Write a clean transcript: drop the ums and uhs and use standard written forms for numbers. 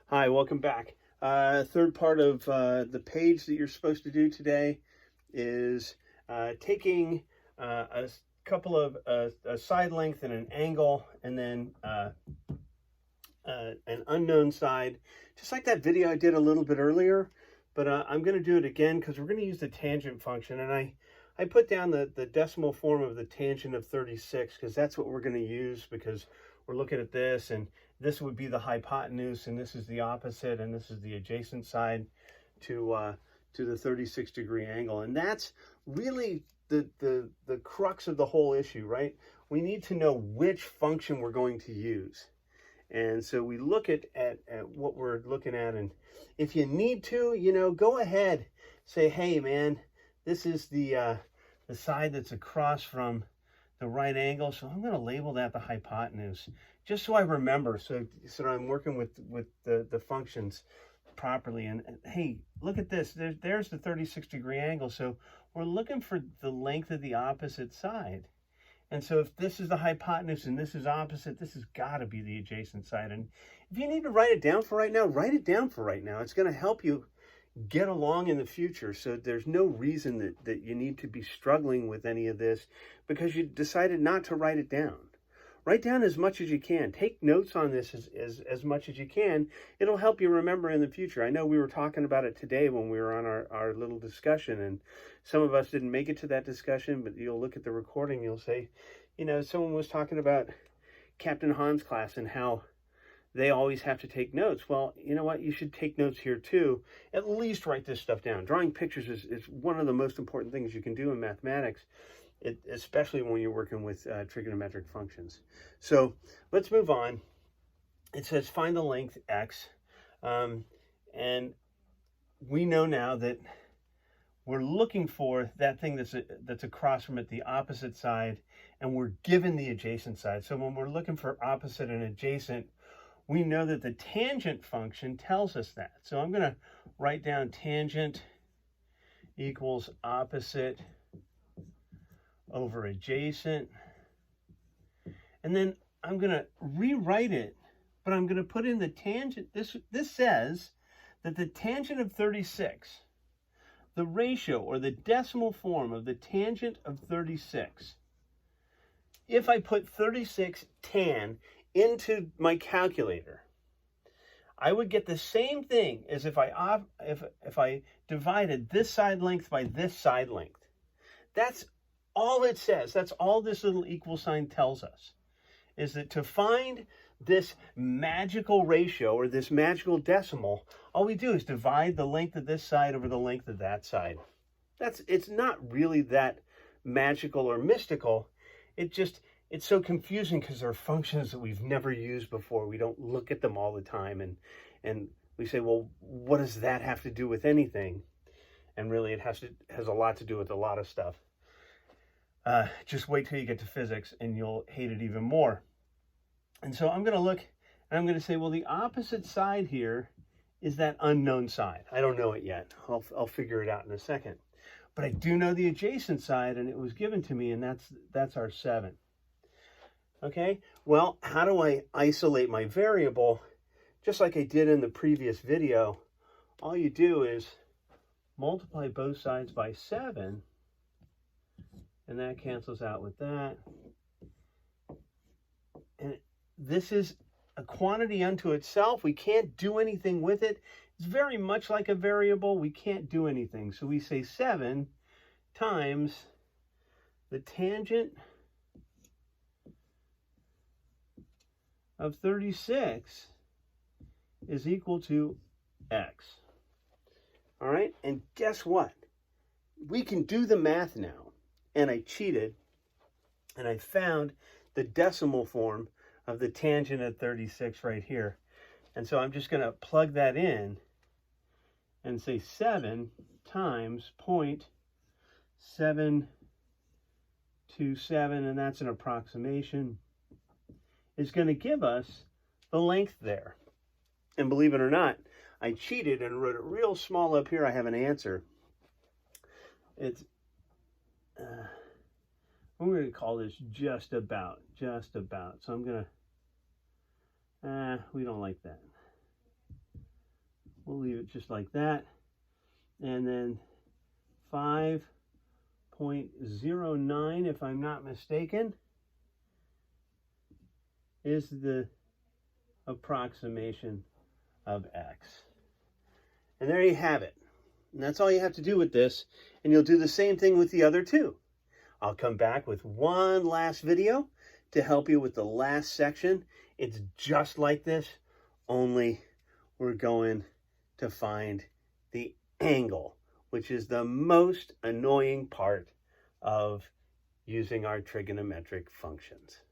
Hi, welcome back. Third part of the page that you're supposed to do today is taking a couple of a side length and an angle, and then an unknown side, just like that video I did a little bit earlier. But I'm going to do it again because we're going to use the tangent function, and I put down the decimal form of the tangent of 36 because that's what we're going to use, because we're looking at this, and this would be the hypotenuse, and this is the opposite, and this is the adjacent side to the 36-degree angle. And that's really the crux of the whole issue, right? We need to know which function we're going to use. And so we look at what we're looking at, and if you need to, go ahead, say, hey man, this is the side that's across from the right angle, so I'm going to label that the hypotenuse, just so I remember, so I'm working with the functions properly. And hey, look at this, there's the 36-degree angle, so we're looking for the length of the opposite side. And so if this is the hypotenuse and this is opposite, this has got to be the adjacent side. And if you need to write it down for right now, write it down for right now. It's going to help you get along in the future. So there's no reason that you need to be struggling with any of this because you decided not to write it down. Write down as much as you can. Take notes on this as much as you can. It'll help you remember in the future. I know we were talking about it today when we were on our little discussion, and some of us didn't make it to that discussion, but you'll look at the recording, you'll say, someone was talking about Captain Han's class and how they always have to take notes. Well, you know what? You should take notes here too. At least write this stuff down. Drawing pictures is one of the most important things you can do in mathematics, especially when you're working with trigonometric functions. So let's move on. It says find the length x, and we know now that we're looking for that thing that's across from it, the opposite side, and we're given the adjacent side. So when we're looking for opposite and adjacent, we know that the tangent function tells us that. So I'm going to write down tangent equals opposite over adjacent. And then I'm going to rewrite it, but I'm going to put in the tangent. This says that the tangent of 36, the ratio or the decimal form of the tangent of 36, if I put 36 tan into my calculator, I would get the same thing as if I divided this side length by this side length. That's all it says. That's all this little equal sign tells us, is that to find this magical ratio or this magical decimal, all we do is divide the length of this side over the length of that side. It's not really that magical or mystical. It's so confusing because there are functions that we've never used before. We don't look at them all the time, and we say, well, what does that have to do with anything? And really it has a lot to do with a lot of stuff. Just wait till you get to physics and you'll hate it even more. And so I'm going to look and I'm going to say, well, the opposite side here is that unknown side. I don't know it yet. I'll figure it out in a second. But I do know the adjacent side, and it was given to me, and that's our 7. Okay, well, how do I isolate my variable? Just like I did in the previous video, all you do is multiply both sides by 7, and that cancels out with that. And this is a quantity unto itself. We can't do anything with it. It's very much like a variable. We can't do anything. So we say 7 times the tangent of 36 is equal to x. All right, and guess what? We can do the math now, and I cheated, and I found the decimal form of the tangent of 36 right here. And so I'm just going to plug that in and say 7 times 0.727, and that's an approximation, is going to give us the length there. And believe it or not, I cheated and wrote it real small up here. I have an answer. It's, I'm going to call this just about. So I'm going to, we don't like that. We'll leave it just like that. And then 5.09, if I'm not mistaken, is the approximation of x. And there you have it. And that's all you have to do with this. And you'll do the same thing with the other two. I'll come back with one last video to help you with the last section. It's just like this, only we're going to find the angle, which is the most annoying part of using our trigonometric functions.